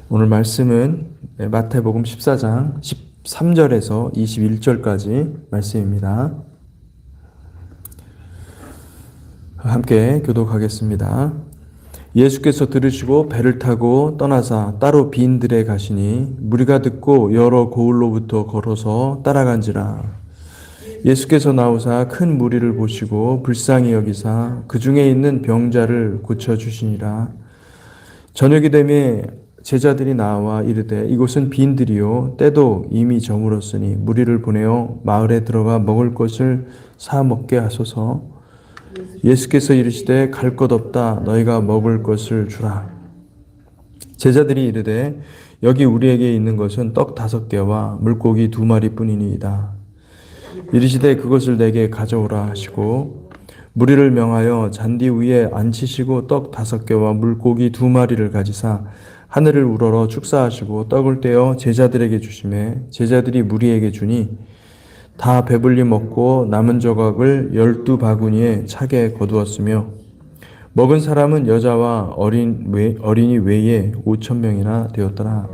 오늘 말씀은 마태복음 14장 13절에서 21절까지 말씀입니다. 함께 교독하겠습니다. 예수께서 들으시고 배를 타고 떠나사 따로 빈 들에 가시니 무리가 듣고 여러 고을로부터 걸어서 따라간지라. 예수께서 나오사 큰 무리를 보시고 불쌍히 여기사 그 중에 있는 병자를 고쳐주시니라. 저녁이 되매 제자들이 나와 이르되 이곳은 빈 들이요 때도 이미 저물었으니 무리를 보내어 마을에 들어가 먹을 것을 사 먹게 하소서. 예수께서 이르시되 갈 것 없다 너희가 먹을 것을 주라. 제자들이 이르되 여기 우리에게 있는 것은 떡 5개와 물고기 2마리뿐이니이다. 이르시되 그것을 내게 가져오라 하시고 무리를 명하여 잔디 위에 앉히시고 떡 5개와 물고기 2마리를 가지사 하늘을 우러러 축사하시고 떡을 떼어 제자들에게 주시매 제자들이 무리에게 주니 다 배불리 먹고 남은 조각을 12바구니에 차게 거두었으며 먹은 사람은 여자와 어린이 외에 5,000명이나 되었더라.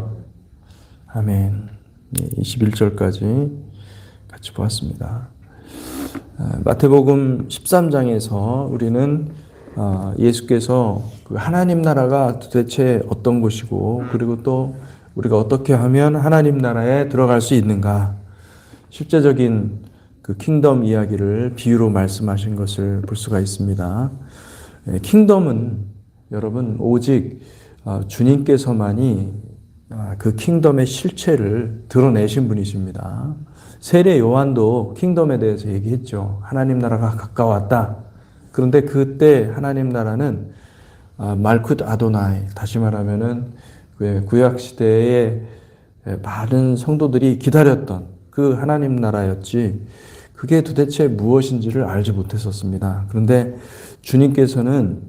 아멘. 21절까지 같이 보았습니다. 마태복음 13장에서 우리는 예수께서 그 하나님 나라가 도대체 어떤 곳이고 그리고 또 우리가 어떻게 하면 하나님 나라에 들어갈 수 있는가 실제적인 그 킹덤 이야기를 비유로 말씀하신 것을 볼 수가 있습니다. 킹덤은 여러분 오직 주님께서만이 그 킹덤의 실체를 드러내신 분이십니다. 세례 요한도 킹덤에 대해서 얘기했죠. 하나님 나라가 가까웠다. 그런데 그때 하나님 나라는 말쿠트 아도나이, 다시 말하면은 구약 시대에 많은 성도들이 기다렸던 그 하나님 나라였지 그게 도대체 무엇인지를 알지 못했었습니다. 그런데 주님께서는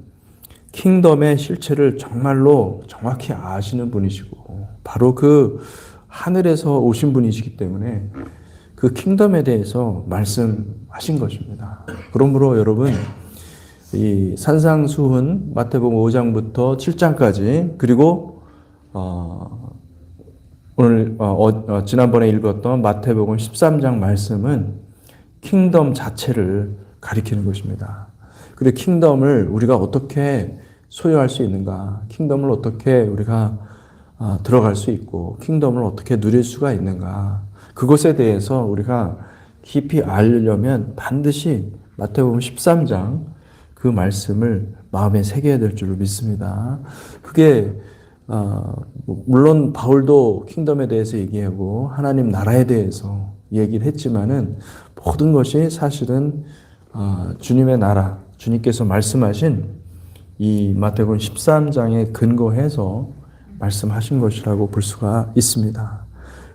킹덤의 실체를 정말로 정확히 아시는 분이시고 바로 그 하늘에서 오신 분이시기 때문에 그 킹덤에 대해서 말씀하신 것입니다. 그러므로 여러분 이 산상수훈 마태복음 5장부터 7장까지 그리고 오늘 지난번에 읽었던 마태복음 13장 말씀은 킹덤 자체를 가리키는 것입니다. 그리고 킹덤을 우리가 어떻게 소유할 수 있는가, 킹덤을 어떻게 우리가 들어갈 수 있고 킹덤을 어떻게 누릴 수가 있는가, 그것에 대해서 우리가 깊이 알려면 반드시 마태복음 13장 그 말씀을 마음에 새겨야 될 줄로 믿습니다. 그게 물론 바울도 킹덤에 대해서 얘기하고 하나님 나라에 대해서 얘기를 했지만은 모든 것이 사실은 주님의 나라, 주님께서 말씀하신 이 마태복음 13장에 근거해서 말씀하신 것이라고 볼 수가 있습니다.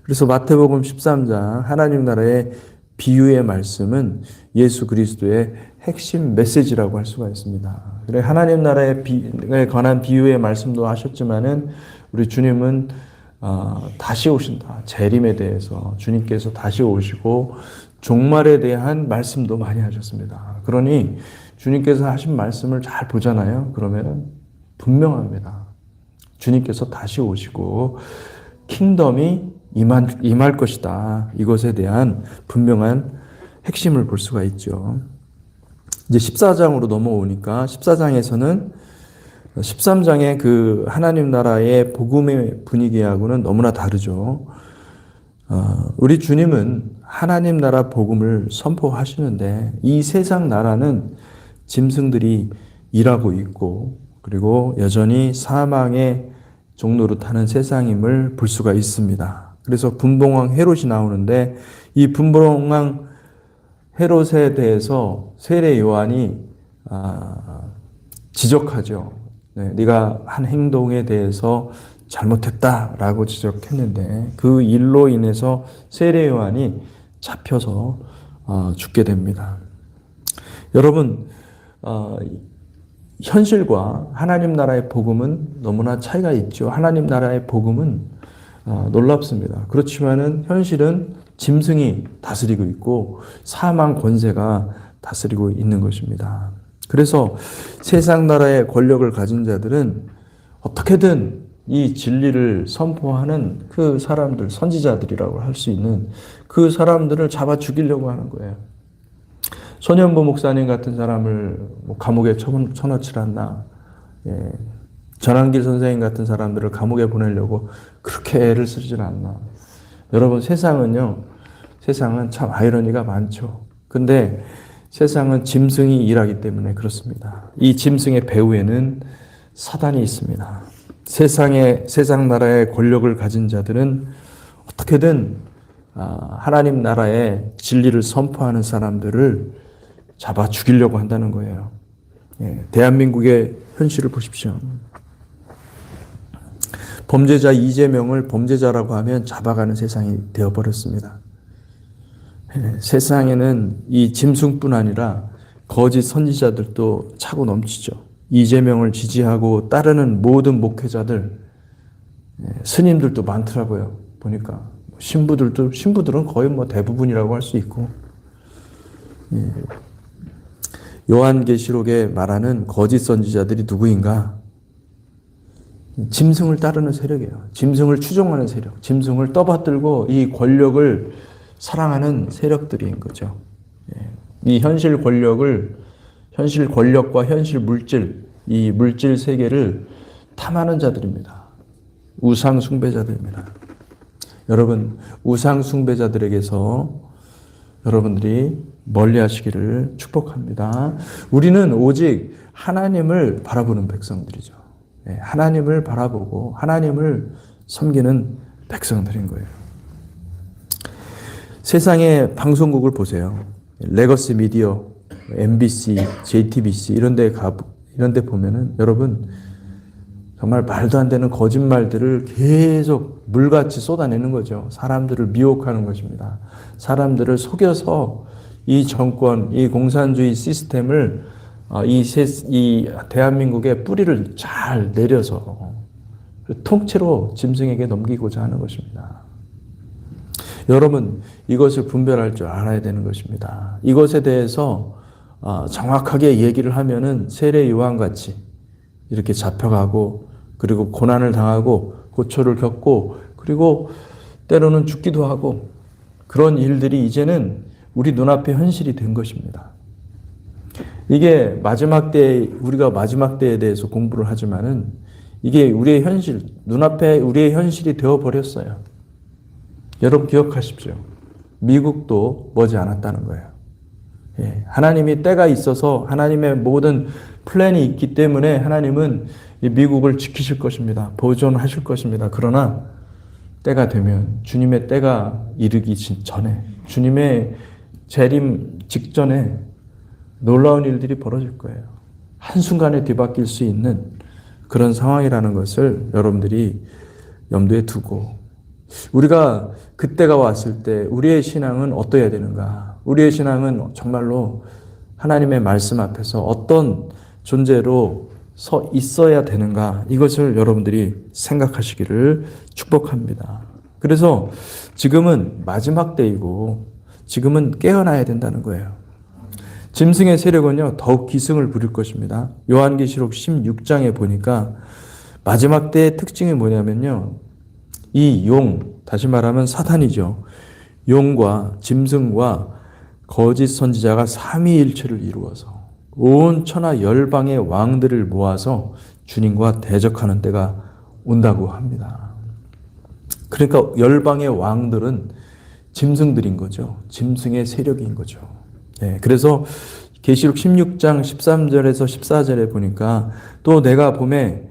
그래서 마태복음 13장 하나님 나라의 비유의 말씀은 예수 그리스도의 핵심 메시지라고 할 수가 있습니다. 그래 하나님 나라에 관한 비유의 말씀도 하셨지만은 우리 주님은 다시 오신다. 재림에 대해서 주님께서 다시 오시고 종말에 대한 말씀도 많이 하셨습니다. 그러니 주님께서 하신 말씀을 잘 보잖아요. 그러면은 분명합니다. 주님께서 다시 오시고 킹덤이 임할 것이다. 이것에 대한 분명한 핵심을 볼 수가 있죠. 이제 14장으로 넘어오니까 14장에서는 13장의 그 하나님 나라의 복음의 분위기하고는 너무나 다르죠. 우리 주님은 하나님 나라 복음을 선포하시는데 이 세상 나라는 짐승들이 일하고 있고 그리고 여전히 사망의 종로로 타는 세상임을 볼 수가 있습니다. 그래서 분봉왕 헤롯이 나오는데 이 분봉왕 헤롯에 대해서 세례 요한이 지적하죠. 네가 한 행동에 대해서 잘못했다라고 지적했는데 그 일로 인해서 세례 요한이 잡혀서 죽게 됩니다. 여러분 현실과 하나님 나라의 복음은 너무나 차이가 있죠. 하나님 나라의 복음은 놀랍습니다. 그렇지만은 현실은 짐승이 다스리고 있고 사망 권세가 다스리고 있는 것입니다. 그래서 세상 나라의 권력을 가진 자들은 어떻게든 이 진리를 선포하는 그 사람들, 선지자들이라고 할 수 있는 그 사람들을 잡아 죽이려고 하는 거예요. 손현보 목사님 같은 사람을 뭐 감옥에 쳐넣질 않나. 예. 전한길 선생님 같은 사람들을 감옥에 보내려고 그렇게 애를 쓰질 않나. 여러분, 세상은 참 아이러니가 많죠. 근데 세상은 짐승이 일하기 때문에 그렇습니다. 이 짐승의 배후에는 사단이 있습니다. 세상 나라의 권력을 가진 자들은 어떻게든 하나님 나라의 진리를 선포하는 사람들을 잡아 죽이려고 한다는 거예요. 예, 대한민국의 현실을 보십시오. 범죄자 이재명을 범죄자라고 하면 잡아가는 세상이 되어버렸습니다. 예, 세상에는 이 짐승뿐 아니라 거짓 선지자들도 차고 넘치죠. 이재명을 지지하고 따르는 모든 목회자들, 스님들도 많더라고요. 보니까 신부들은 거의 뭐 대부분이라고 할 수 있고, 요한계시록에 말하는 거짓 선지자들이 누구인가? 짐승을 따르는 세력이에요. 짐승을 추종하는 세력, 짐승을 떠받들고 이 권력을 사랑하는 세력들인 거죠. 이 현실 권력과 현실 물질, 이 물질 세계를 탐하는 자들입니다. 우상 숭배자들입니다. 여러분, 우상 숭배자들에게서 여러분들이 멀리 하시기를 축복합니다. 우리는 오직 하나님을 바라보는 백성들이죠. 하나님을 바라보고 하나님을 섬기는 백성들인 거예요. 세상의 방송국을 보세요. 레거시 미디어, MBC, JTBC 이런 데 보면은 여러분 정말 말도 안 되는 거짓말들을 계속 물같이 쏟아내는 거죠. 사람들을 미혹하는 것입니다. 사람들을 속여서 이 정권, 이 공산주의 시스템을 이 대한민국의 뿌리를 잘 내려서 통째로 짐승에게 넘기고자 하는 것입니다. 여러분, 이것을 분별할 줄 알아야 되는 것입니다. 이것에 대해서 정확하게 얘기를 하면은 세례 요한같이 이렇게 잡혀가고, 그리고 고난을 당하고, 고초를 겪고, 그리고 때로는 죽기도 하고, 그런 일들이 이제는 우리 눈앞에 현실이 된 것입니다. 이게 마지막 때, 우리가 마지막 때에 대해서 공부를 하지만은 이게 우리의 현실, 눈앞에 우리의 현실이 되어버렸어요. 여러분 기억하십시오. 미국도 머지 않았다는 거예요. 예, 하나님이 때가 있어서 하나님의 모든 플랜이 있기 때문에 하나님은 이 미국을 지키실 것입니다. 보존하실 것입니다. 그러나 때가 되면 주님의 때가 이르기 전에, 주님의 재림 직전에 놀라운 일들이 벌어질 거예요. 한순간에 뒤바뀔 수 있는 그런 상황이라는 것을 여러분들이 염두에 두고, 우리가 그때가 왔을 때 우리의 신앙은 어떠해야 되는가? 우리의 신앙은 정말로 하나님의 말씀 앞에서 어떤 존재로 서 있어야 되는가? 이것을 여러분들이 생각하시기를 축복합니다. 그래서 지금은 마지막 때이고 지금은 깨어나야 된다는 거예요. 짐승의 세력은요, 더욱 기승을 부릴 것입니다. 요한계시록 16장에 보니까 마지막 때의 특징이 뭐냐면요, 이 다시 말하면 사탄이죠. 용과 짐승과 거짓 선지자가 삼위일체를 이루어서 온 천하 열방의 왕들을 모아서 주님과 대적하는 때가 온다고 합니다. 그러니까 열방의 왕들은 짐승들인 거죠. 짐승의 세력인 거죠. 네, 그래서 계시록 16장 13절에서 14절에 보니까 또 내가 보매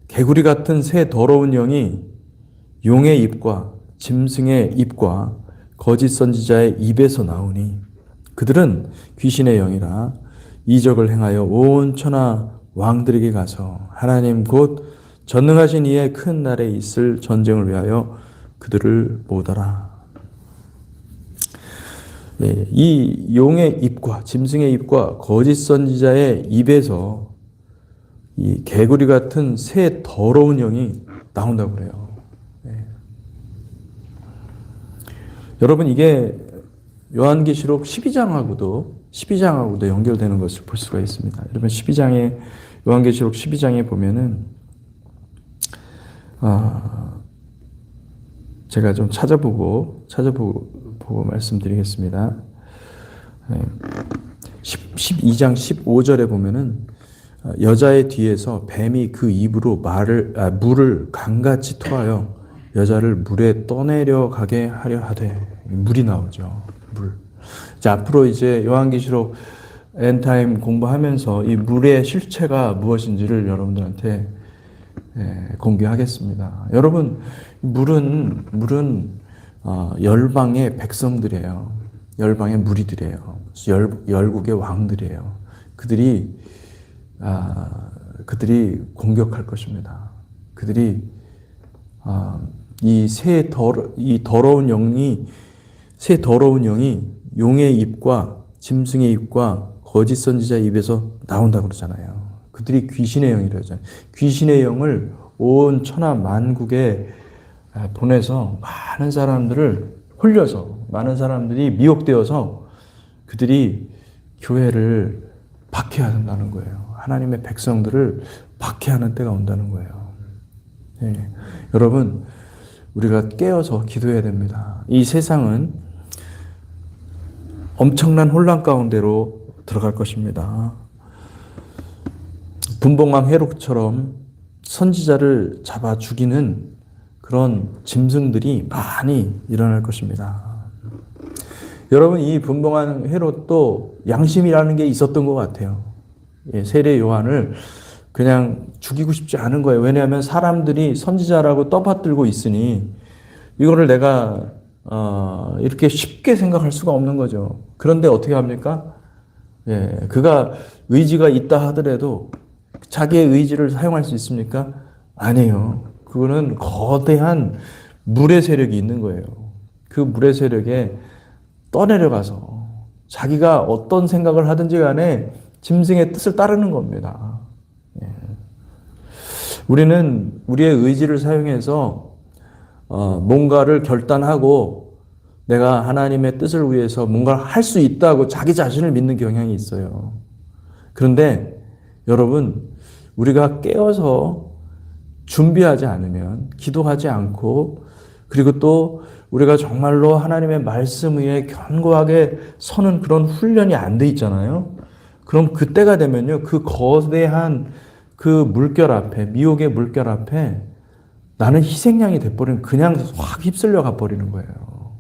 개구리 같은 새 더러운 영이 용의 입과 짐승의 입과 거짓 선지자의 입에서 나오니 그들은 귀신의 영이라 이적을 행하여 온 천하 왕들에게 가서 하나님 곧 전능하신 이의 큰 날에 있을 전쟁을 위하여 그들을 모으더라. 네, 이 용의 입과 짐승의 입과 거짓 선지자의 입에서 이 개구리 같은 새 더러운 영이 나온다고 그래요. 네. 여러분, 이게 요한계시록 12장하고도 연결되는 것을 볼 수가 있습니다. 여러분, 요한계시록 12장에 보면은 제가 좀 찾아보고 말씀드리겠습니다. 12장 15절에 보면은 여자의 뒤에서 뱀이 그 입으로 물을 강같이 토하여 여자를 물에 떠내려가게 하려 하되, 물이 나오죠. 물. 자, 앞으로 이제 요한계시록 엔타임 공부하면서 이 물의 실체가 무엇인지를 여러분들한테 공개하겠습니다. 여러분, 물은 열방의 백성들이에요. 열방의 무리들이에요. 열국의 왕들이에요. 그들이 공격할 것입니다. 그들이 이 더러운 영이 용의 입과 짐승의 입과 거짓 선지자의 입에서 나온다고 그러잖아요. 그들이 귀신의 영이라고 하잖아요. 귀신의 영을 온 천하 만국에 보내서 많은 사람들을 홀려서, 많은 사람들이 미혹되어서 그들이 교회를 박해한다는 거예요. 하나님의 백성들을 박해하는 때가 온다는 거예요. 네. 여러분, 우리가 깨어서 기도해야 됩니다. 이 세상은 엄청난 혼란 가운데로 들어갈 것입니다. 분봉왕 헤롯처럼 선지자를 잡아 죽이는 그런 짐승들이 많이 일어날 것입니다. 여러분, 이 분봉왕 헤롯도 양심이라는 게 있었던 것 같아요. 세례 요한을 그냥 죽이고 싶지 않은 거예요. 왜냐하면 사람들이 선지자라고 떠받들고 있으니 이거를 내가 이렇게 쉽게 생각할 수가 없는 거죠. 그런데 어떻게 합니까? 그가 의지가 있다 하더라도 자기의 의지를 사용할 수 있습니까? 아니에요. 그거는 거대한 물의 세력이 있는 거예요. 그 물의 세력에 떠내려가서 자기가 어떤 생각을 하든지 간에 짐승의 뜻을 따르는 겁니다. 우리는 우리의 의지를 사용해서 뭔가를 결단하고 내가 하나님의 뜻을 위해서 뭔가를 할 수 있다고 자기 자신을 믿는 경향이 있어요. 그런데 여러분, 우리가 깨어서 준비하지 않으면, 기도하지 않고, 그리고 또 우리가 정말로 하나님의 말씀 위에 견고하게 서는 그런 훈련이 안 돼 있잖아요. 그럼 그때가 되면요, 그 거대한 그 물결 앞에, 미혹의 물결 앞에 나는 희생양이 돼버리면 그냥 확 휩쓸려 가버리는 거예요.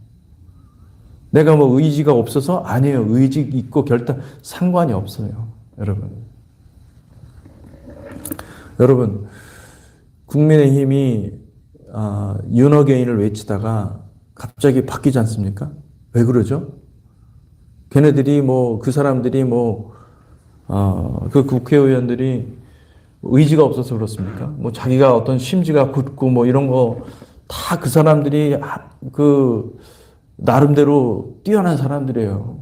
내가 뭐 의지가 없어서? 아니에요. 의지 있고 결단 상관이 없어요. 여러분, 국민의힘이 윤어게인을 외치다가 갑자기 바뀌지 않습니까? 왜 그러죠? 걔네들이 그 사람들이 그 국회의원들이 의지가 없어서 그렇습니까? 자기가 어떤 심지가 굳고 이런 거 다 그 사람들이 나름대로 뛰어난 사람들이에요.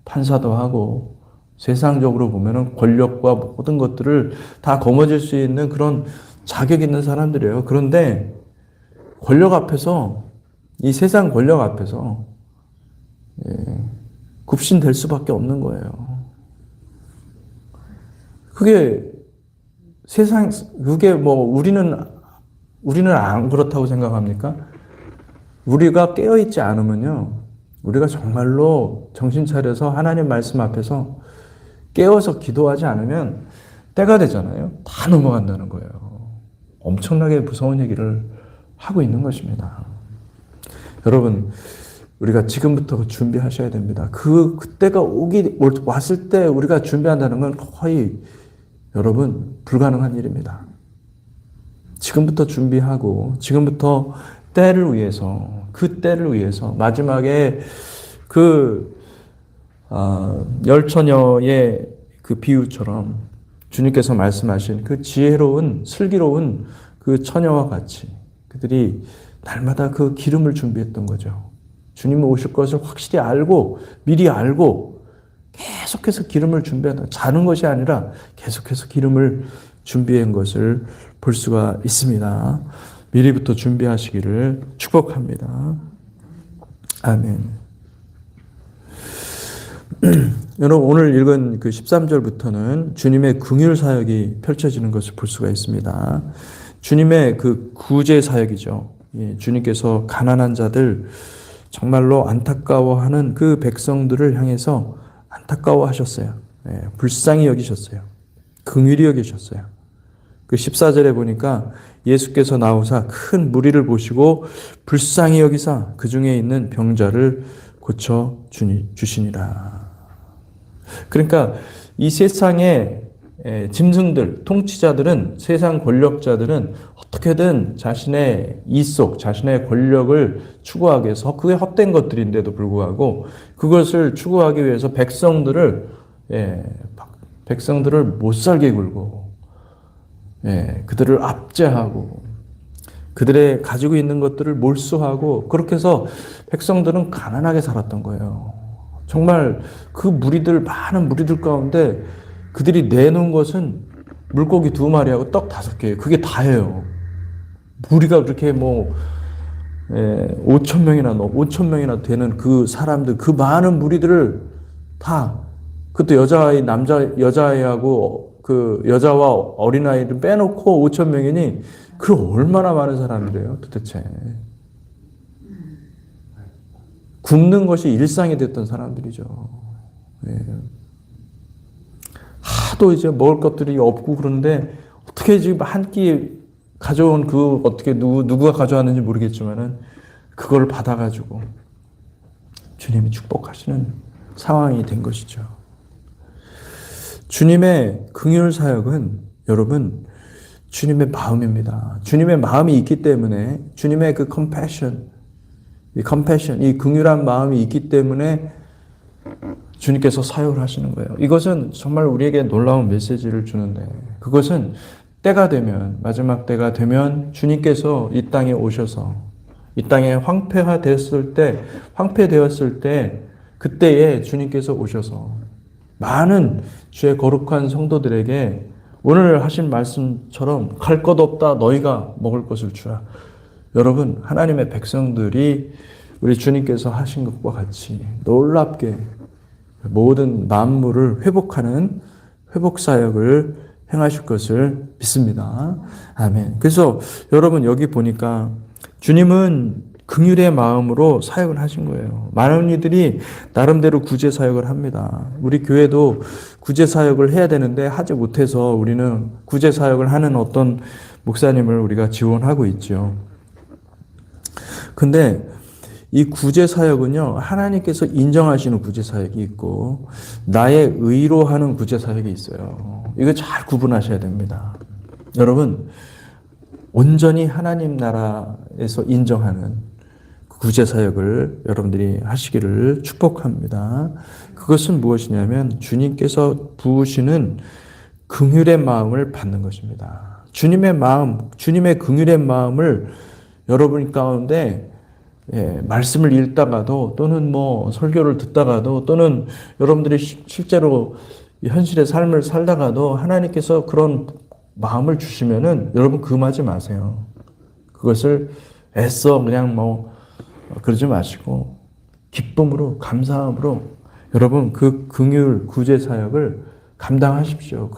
판사도 하고 세상적으로 보면은 권력과 모든 것들을 다 거머쥘 수 있는 그런 자격 있는 사람들이에요. 그런데 권력 앞에서, 이 세상 권력 앞에서 굽신될 수밖에 없는 거예요. 그게 우리는 안 그렇다고 생각합니까? 우리가 깨어있지 않으면요, 우리가 정말로 정신 차려서 하나님 말씀 앞에서 깨어서 기도하지 않으면 때가 되잖아요. 다 넘어간다는 거예요. 엄청나게 무서운 얘기를 하고 있는 것입니다. 여러분, 우리가 지금부터 준비하셔야 됩니다. 그때가 왔을 때 우리가 준비한다는 건 거의 여러분 불가능한 일입니다. 지금부터 준비하고 지금부터 그 때를 위해서 마지막에 열처녀의 그 비유처럼 주님께서 말씀하신 그 지혜로운 슬기로운 그 처녀와 같이 그들이 날마다 그 기름을 준비했던 거죠. 주님 오실 것을 확실히 알고 미리 알고 계속해서 기름을 준비한다. 자는 것이 아니라 계속해서 기름을 준비한 것을 볼 수가 있습니다. 미리부터 준비하시기를 축복합니다. 아멘. 여러분, 오늘 읽은 그 13절부터는 주님의 긍휼 사역이 펼쳐지는 것을 볼 수가 있습니다. 주님의 그 구제 사역이죠. 예, 주님께서 가난한 자들 정말로 안타까워하는 그 백성들을 향해서 안타까워하셨어요. 예, 불쌍히 여기셨어요. 긍휼히 여기셨어요. 그 14절에 보니까 예수께서 나오사 큰 무리를 보시고 불쌍히 여기사 그 중에 있는 병자를 고쳐 주시니라. 그러니까 이 세상의 짐승들, 통치자들은, 세상 권력자들은 어떻게든 자신의 이속, 자신의 권력을 추구하기 위해서, 그게 헛된 것들인데도 불구하고 그것을 추구하기 위해서 백성들을 못살게 굴고, 그들을 압제하고, 그들의 가지고 있는 것들을 몰수하고, 그렇게 해서 백성들은 가난하게 살았던 거예요. 정말 그 무리들, 많은 무리들 가운데 그들이 내놓은 것은 물고기 2마리하고 떡 5개, 그게 다예요. 무리가 그렇게 5천 명이나 되는 그 사람들, 그 많은 무리들을 다, 그것도 여자아이하고 그 여자와 어린아이를 빼놓고 5천 명이니 그 얼마나 많은 사람이래요, 도대체. 굶는 것이 일상이 됐던 사람들이죠. 하도 이제 먹을 것들이 없고 그런데 어떻게 지금 한 끼 가져온 그 어떻게 누구가 가져왔는지 모르겠지만은 그걸 받아가지고 주님이 축복하시는 상황이 된 것이죠. 주님의 긍휼 사역은 여러분 주님의 마음입니다. 주님의 마음이 있기 때문에 주님의 그 이 긍휼한 마음이 있기 때문에 주님께서 사역을 하시는 거예요. 이것은 정말 우리에게 놀라운 메시지를 주는데, 그것은 때가 되면, 마지막 때가 되면 주님께서 이 땅에 오셔서 이 땅에 황폐되었을 때 그때에 주님께서 오셔서 많은 주의 거룩한 성도들에게 오늘 하신 말씀처럼 갈 것 없다 너희가 먹을 것을 주라. 여러분, 하나님의 백성들이 우리 주님께서 하신 것과 같이 놀랍게 모든 만물을 회복하는 회복 사역을 행하실 것을 믿습니다. 아멘. 그래서 여러분 여기 보니까 주님은 긍휼의 마음으로 사역을 하신 거예요. 많은 이들이 나름대로 구제 사역을 합니다. 우리 교회도 구제 사역을 해야 되는데 하지 못해서 우리는 구제 사역을 하는 어떤 목사님을 우리가 지원하고 있죠. 근데 이 구제 사역은요, 하나님께서 인정하시는 구제 사역이 있고 나의 의로 하는 구제 사역이 있어요. 이거 잘 구분하셔야 됩니다. 여러분, 온전히 하나님 나라에서 인정하는 구제 사역을 여러분들이 하시기를 축복합니다. 그것은 무엇이냐면 주님께서 부으시는 긍휼의 마음을 받는 것입니다. 주님의 마음, 주님의 긍휼의 마음을 여러분 가운데 말씀을 읽다가도 또는 설교를 듣다가도 또는 여러분들이 실제로 현실의 삶을 살다가도 하나님께서 그런 마음을 주시면은 여러분 금하지 마세요. 그것을 애써 그냥 그러지 마시고 기쁨으로 감사함으로 여러분 그 긍휼 구제 사역을 감당하십시오.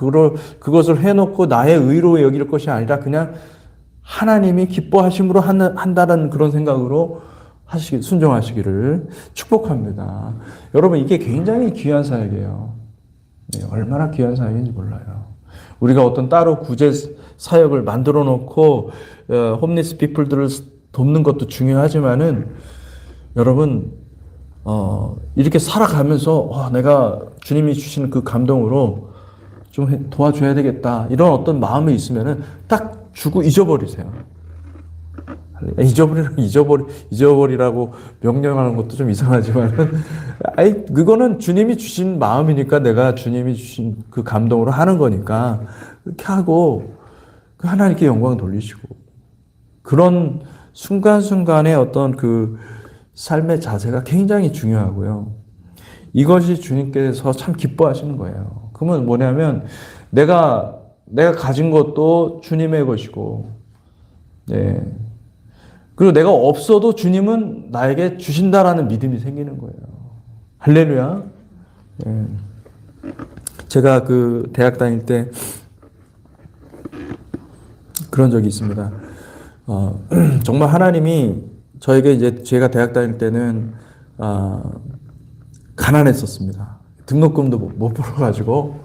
그것을 해놓고 나의 의로 여길 것이 아니라 그냥 하나님이 기뻐하심으로 한다는 그런 생각으로 순종하시기를 축복합니다. 여러분 이게 굉장히 귀한 사역이에요. 얼마나 귀한 사역인지 몰라요. 우리가 어떤 따로 구제 사역을 만들어 놓고 홈리스 피플들을 돕는 것도 중요하지만은 여러분 이렇게 살아가면서 내가 주님이 주시는 그 감동으로 좀 도와줘야 되겠다 이런 어떤 마음이 있으면은 딱 주고 잊어버리세요. 잊어버리라고 명령하는 것도 좀 이상하지만, 그거는 주님이 주신 마음이니까 내가 주님이 주신 그 감동으로 하는 거니까, 그렇게 하고, 하나님께 영광 돌리시고, 그런 순간순간의 어떤 그 삶의 자세가 굉장히 중요하고요. 이것이 주님께서 참 기뻐하시는 거예요. 그러면 뭐냐면, 내가 가진 것도 주님의 것이고, 그리고 내가 없어도 주님은 나에게 주신다라는 믿음이 생기는 거예요. 할렐루야. 제가 그 대학 다닐 때 그런 적이 있습니다. 정말 하나님이 저에게 이제 제가 대학 다닐 때는 가난했었습니다. 등록금도 못 벌어가지고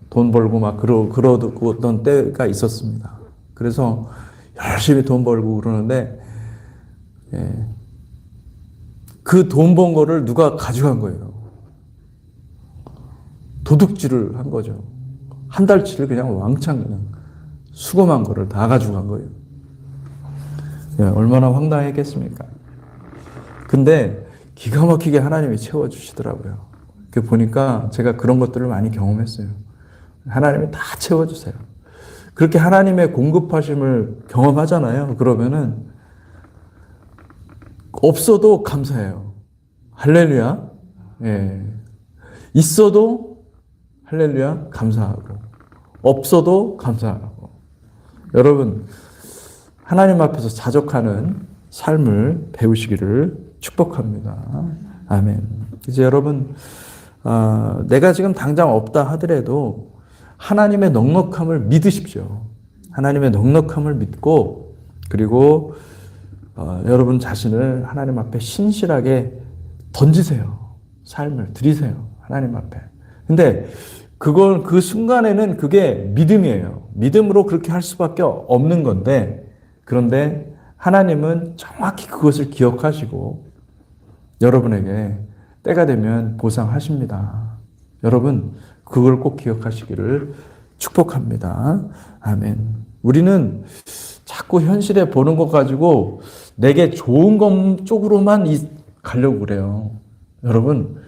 돈 벌고 막 그러던 때가 있었습니다. 그래서 열심히 돈 벌고 그러는데 그 돈 번 거를 누가 가져간 거예요. 도둑질을 한 거죠. 한 달치를 그냥 왕창 그냥 수금한 거를 다 가져간 거예요. 얼마나 황당했겠습니까? 근데 기가 막히게 하나님이 채워주시더라고요. 보니까 제가 그런 것들을 많이 경험했어요. 하나님이 다 채워주세요. 그렇게 하나님의 공급하심을 경험하잖아요. 그러면은 없어도 감사해요. 할렐루야. 있어도 할렐루야 감사하고 없어도 감사하고. 여러분 하나님 앞에서 자족하는 삶을 배우시기를 축복합니다. 아멘. 이제 여러분 내가 지금 당장 없다 하더라도 하나님의 넉넉함을 믿으십시오. 하나님의 넉넉함을 믿고 그리고 여러분 자신을 하나님 앞에 신실하게 던지세요. 삶을 드리세요. 하나님 앞에. 근데 그 순간에는 그게 믿음이에요. 믿음으로 그렇게 할 수밖에 없는 건데 그런데 하나님은 정확히 그것을 기억하시고 여러분에게 때가 되면 보상하십니다. 여러분 그걸 꼭 기억하시기를 축복합니다. 아멘. 우리는 자꾸 현실에 보는 것 가지고 내게 좋은 것 쪽으로만 가려고 그래요. 여러분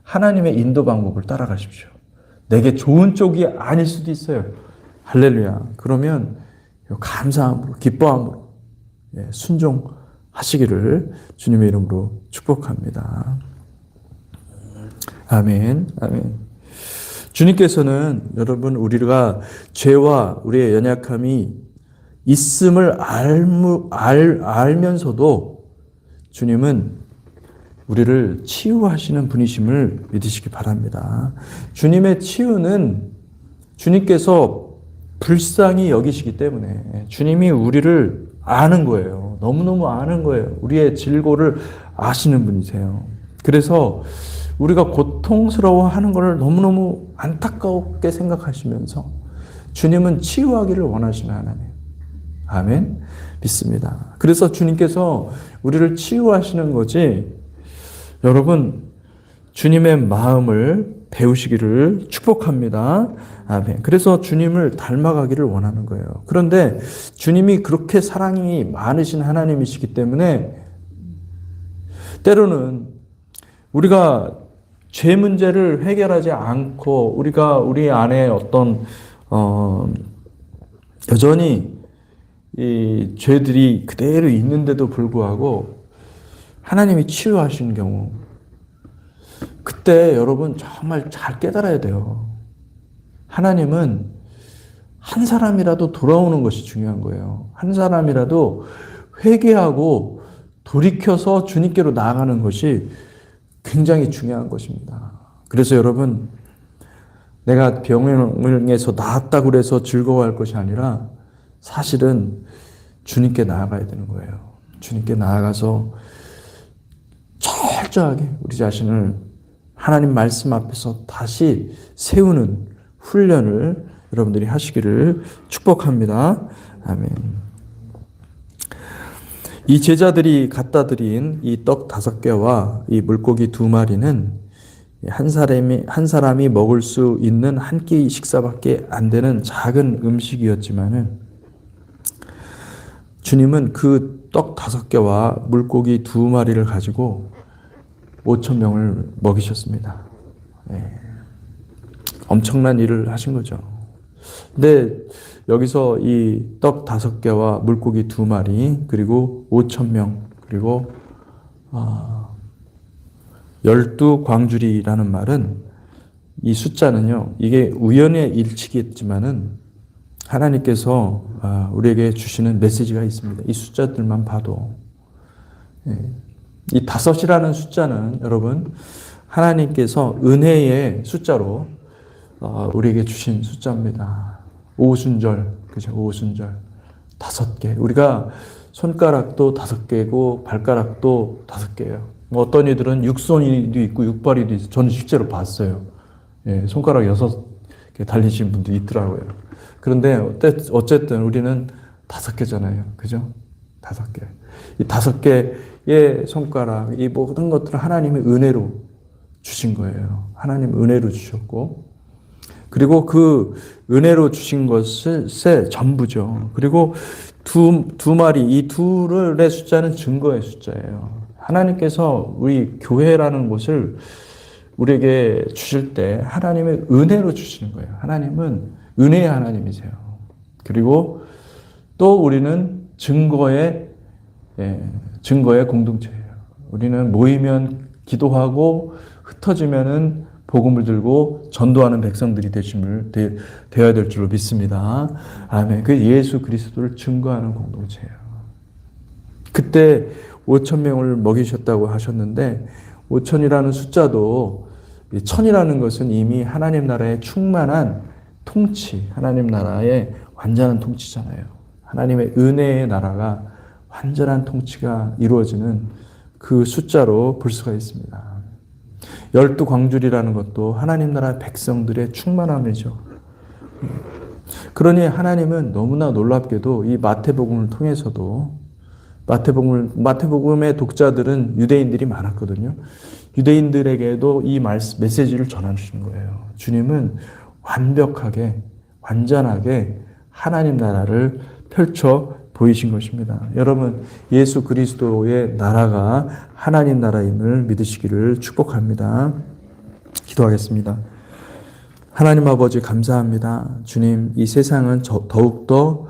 하나님의 인도 방법을 따라가십시오. 내게 좋은 쪽이 아닐 수도 있어요. 할렐루야. 그러면 감사함으로 기뻐함으로 순종하시기를 주님의 이름으로 축복합니다. 아멘. 아멘. 주님께서는 여러분 우리가 죄와 우리의 연약함이 있음을 알면서도 주님은 우리를 치유하시는 분이심을 믿으시기 바랍니다. 주님의 치유는 주님께서 불쌍히 여기시기 때문에 주님이 우리를 아는 거예요. 너무너무 아는 거예요. 우리의 질고를 아시는 분이세요. 그래서 우리가 고통스러워하는 것을 너무너무 안타깝게 생각하시면서 주님은 치유하기를 원하시는 하나님. 아멘. 믿습니다. 그래서 주님께서 우리를 치유하시는 거지 여러분 주님의 마음을 배우시기를 축복합니다. 아멘. 그래서 주님을 닮아가기를 원하는 거예요. 그런데 주님이 그렇게 사랑이 많으신 하나님이시기 때문에 때로는 우리가 죄 문제를 해결하지 않고 우리가 우리 안에 어떤 여전히 이 죄들이 그대로 있는데도 불구하고 하나님이 치유하시는 경우 그때 여러분 정말 잘 깨달아야 돼요. 하나님은 한 사람이라도 돌아오는 것이 중요한 거예요. 한 사람이라도 회개하고 돌이켜서 주님께로 나아가는 것이 굉장히 중요한 것입니다. 그래서 여러분 내가 병에서 나았다고 그래서 즐거워할 것이 아니라 사실은 주님께 나아가야 되는 거예요. 주님께 나아가서 철저하게 우리 자신을 하나님 말씀 앞에서 다시 세우는 훈련을 여러분들이 하시기를 축복합니다. 아멘. 이 제자들이 갖다 드린 이 떡 5개와 이 물고기 2마리는 한 사람이 먹을 수 있는 한 끼 식사밖에 안 되는 작은 음식이었지만은 주님은 그 떡 5개와 물고기 2마리를 가지고 5,000명을 먹이셨습니다. 엄청난 일을 하신 거죠. 근데 여기서 이 떡 5개와 물고기 2마리 그리고 5,000명 그리고 12광주리라는 말은 이 숫자는요. 이게 우연의 일치겠지만은 하나님께서 우리에게 주시는 메시지가 있습니다. 이 숫자들만 봐도 이 5이라는 숫자는 여러분 하나님께서 은혜의 숫자로 우리에게 주신 숫자입니다. 오순절 그죠? 오순절 5개. 우리가 손가락도 5개고 발가락도 5개예요. 뭐 어떤 이들은 6손이도 있고 6발이도 있어요. 저는 실제로 봤어요. 예, 손가락 6개 달리신 분도 있더라고요. 그런데 어쨌든 우리는 5개잖아요. 그죠? 5개. 이 5개의 손가락, 이 모든 것들은 하나님의 은혜로 주신 거예요. 하나님 은혜로 주셨고, 그리고 그 은혜로 주신 것을 전부죠. 그리고 두 마리, 이 둘의 숫자는 증거의 숫자예요. 하나님께서 우리 교회라는 곳을 우리에게 주실 때 하나님의 은혜로 주시는 거예요. 하나님은 은혜의 하나님이세요. 그리고 또 우리는 증거의 공동체예요. 우리는 모이면 기도하고 흩어지면은 복음을 들고 전도하는 백성들이 되어야 될 줄로 믿습니다. 아멘. 그 예수 그리스도를 증거하는 공동체예요. 그때 5,000명을 먹이셨다고 하셨는데 5,000이라는 숫자도 1,000이라는 것은 이미 하나님 나라의 충만한 통치, 하나님 나라의 완전한 통치잖아요. 하나님의 은혜의 나라가 완전한 통치가 이루어지는 그 숫자로 볼 수가 있습니다. 12광줄이라는 것도 하나님 나라 백성들의 충만함이죠. 그러니 하나님은 너무나 놀랍게도 이 마태복음을 통해서도 마태복음의 독자들은 유대인들이 많았거든요. 유대인들에게도 이 메시지를 전하시는 거예요. 주님은 완벽하게, 완전하게 하나님 나라를 펼쳐 보이신 것입니다. 여러분, 예수 그리스도의 나라가 하나님 나라임을 믿으시기를 축복합니다. 기도하겠습니다. 하나님 아버지 감사합니다. 주님, 이 세상은 더욱더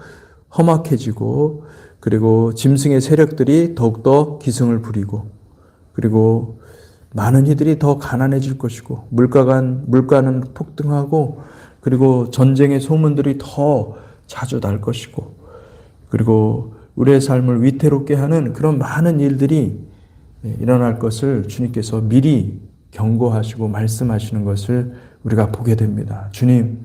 험악해지고 그리고 짐승의 세력들이 더욱더 기승을 부리고 그리고 많은 이들이 더 가난해질 것이고 물가는 폭등하고 그리고 전쟁의 소문들이 더 자주 날 것이고 그리고 우리의 삶을 위태롭게 하는 그런 많은 일들이 일어날 것을 주님께서 미리 경고하시고 말씀하시는 것을 우리가 보게 됩니다. 주님,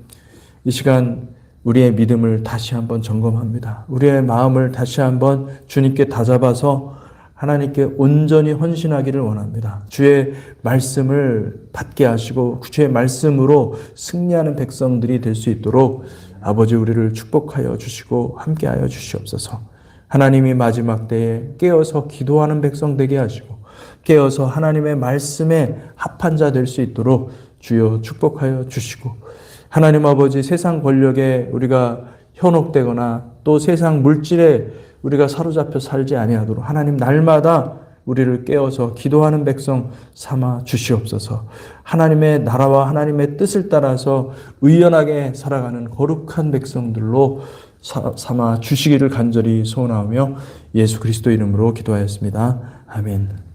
이 시간 우리의 믿음을 다시 한번 점검합니다. 우리의 마음을 다시 한번 주님께 다잡아서 하나님께 온전히 헌신하기를 원합니다. 주의 말씀을 받게 하시고 주의 말씀으로 승리하는 백성들이 될 수 있도록 아버지 우리를 축복하여 주시고 함께하여 주시옵소서. 하나님이 마지막 때에 깨어서 기도하는 백성 되게 하시고 깨어서 하나님의 말씀에 합한 자 될 수 있도록 주여 축복하여 주시고 하나님 아버지 세상 권력에 우리가 현혹되거나 또 세상 물질에 우리가 사로잡혀 살지 아니하도록 하나님 날마다 우리를 깨워서 기도하는 백성 삼아 주시옵소서. 하나님의 나라와 하나님의 뜻을 따라서 의연하게 살아가는 거룩한 백성들로 삼아 주시기를 간절히 소원하며 예수 그리스도 이름으로 기도하였습니다. 아멘.